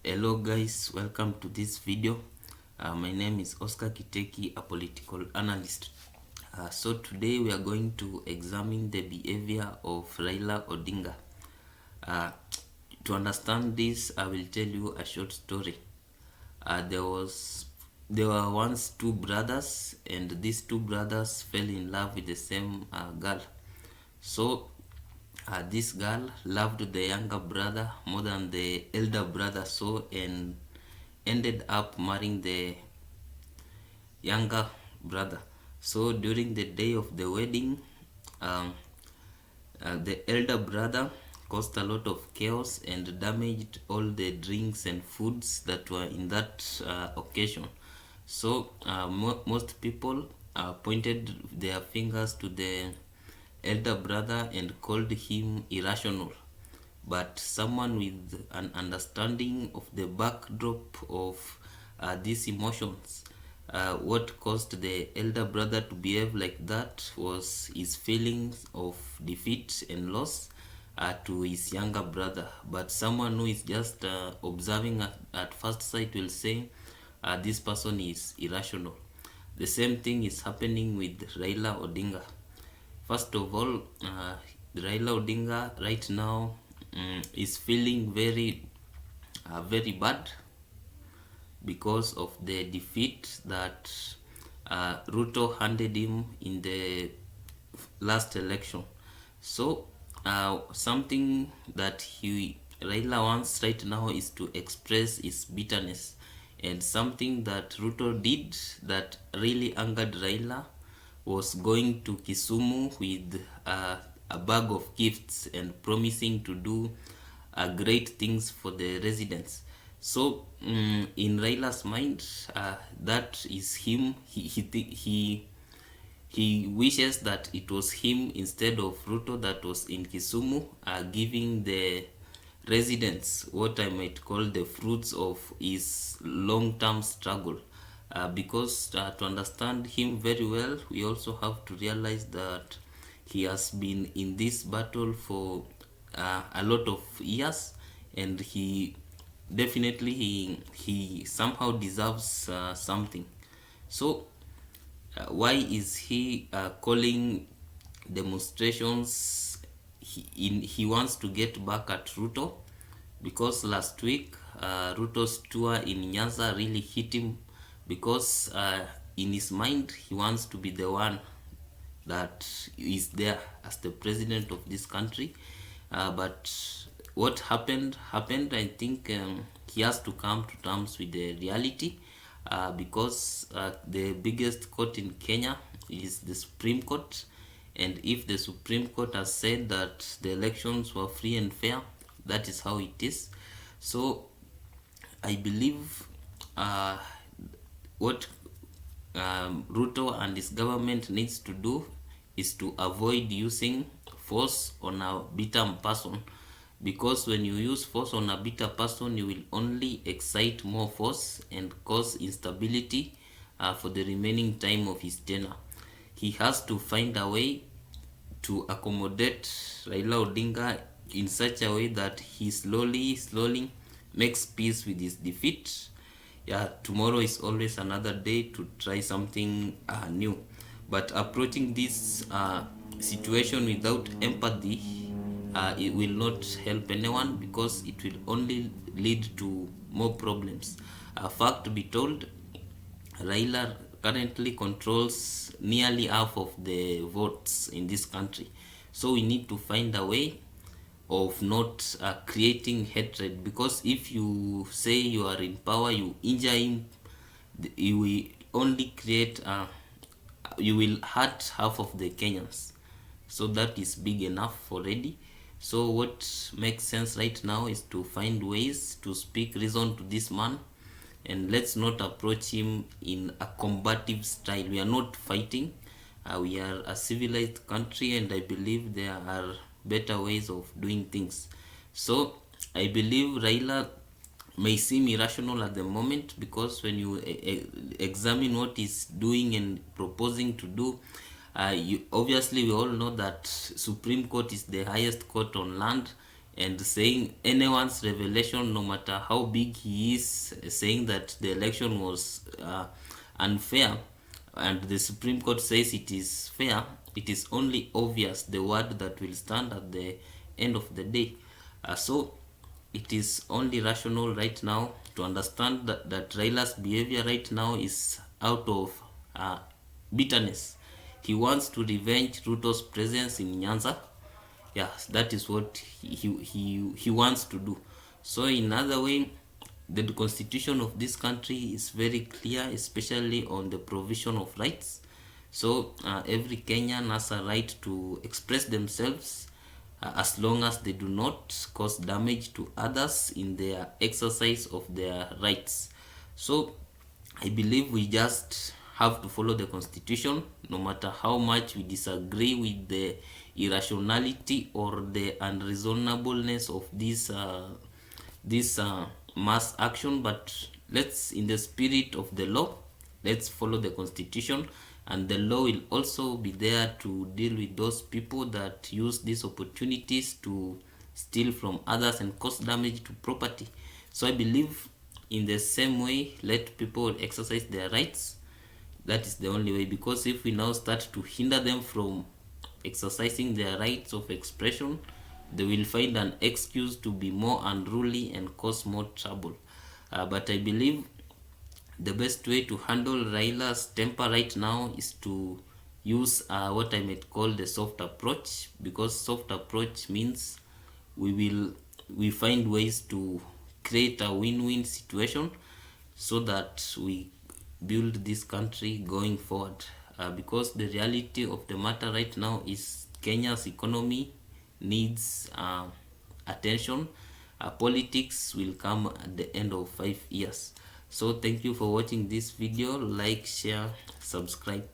Hello guys, welcome to this video. My name is Oscar Kiteki, a political analyst. So today we are going to examine the behavior of Raila Odinga. To understand this, I will tell you a short story. There were once two brothers, and these two brothers fell in love with the same girl. So this girl loved the younger brother more than the elder brother, and ended up marrying the younger brother. So during the day of the wedding, um, the elder brother caused a lot of chaos and damaged all the drinks and foods that were in that occasion. So most people pointed their fingers to the elder brother and called him irrational. But someone with an understanding of the backdrop of these emotions, what caused the elder brother to behave like that was his feelings of defeat and loss to his younger brother. But someone who is just observing at first sight will say this person is irrational. The same thing is happening with Raila Odinga. First of all, Raila Odinga right now is feeling very bad because of the defeat that Ruto handed him in the last election. So something that Raila wants right now is to express his bitterness, and something that Ruto did that really angered Raila was going to Kisumu with a bag of gifts and promising to do great things for the residents. So in Raila's mind, that is him. He wishes that it was him instead of Ruto that was in Kisumu, giving the residents what I might call the fruits of his long-term struggle. Because to understand him very well, we also have to realize that he has been in this battle for a lot of years, and he definitely he somehow deserves something. So why is he calling demonstrations? He wants to get back at Ruto, because last week Ruto's tour in Nyanza really hit him, because in his mind he wants to be the one that is there as the president of this country. But what happened. I think he has to come to terms with the reality, because the biggest court in Kenya is the Supreme Court, and if the Supreme Court has said that the elections were free and fair, that is how it is. So I believe what Ruto and his government needs to do is to avoid using force on a bitter person, because when you use force on a bitter person, you will only excite more force and cause instability for the remaining time of his tenure. He has to find a way to accommodate Raila Odinga in such a way that he slowly makes peace with his defeat. Yeah, tomorrow is always another day to try something new. But approaching this situation without empathy, it will not help anyone, because it will only lead to more problems. Fact be told, Raila currently controls nearly half of the votes in this country. So we need to find a way of not creating hatred, because if you say you are in power, you injure him, you will only create you will hurt half of the Kenyans. So that is big enough already. So what makes sense right now is to find ways to speak reason to this man, and let's not approach him in a combative style. We are not fighting. We are a civilized country, and I believe there are better ways of doing things. So I believe Raila may seem irrational at the moment, because when you examine what he's doing and proposing to do, obviously we all know that Supreme Court is the highest court on land, and saying anyone's revelation, no matter how big he is, saying that the election was unfair, and the Supreme Court says it is fair, it is only obvious the word that will stand at the end of the day. So it is only rational right now to understand that Raila's behavior right now is out of bitterness. He wants to revenge Ruto's presence in Nyanza. Yes, that is what he wants to do. So in other way, the constitution of this country is very clear, especially on the provision of rights. So every Kenyan has a right to express themselves as long as they do not cause damage to others in their exercise of their rights. So I believe we just have to follow the constitution, no matter how much we disagree with the irrationality or the unreasonableness of this mass action. But let's, in the spirit of the law, let's follow the constitution, and the law will also be there to deal with those people that use these opportunities to steal from others and cause damage to property. So I believe in the same way, let people exercise their rights. That is the only way, because if we now start to hinder them from exercising their rights of expression, they will find an excuse to be more unruly and cause more trouble. But I believe the best way to handle Raila's temper right now is to use what I might call the soft approach, because soft approach means we find ways to create a win-win situation so that we build this country going forward. Because the reality of the matter right now is Kenya's economy needs attention. Politics will come at the end of 5 years. So thank you for watching this video. Like, share, subscribe.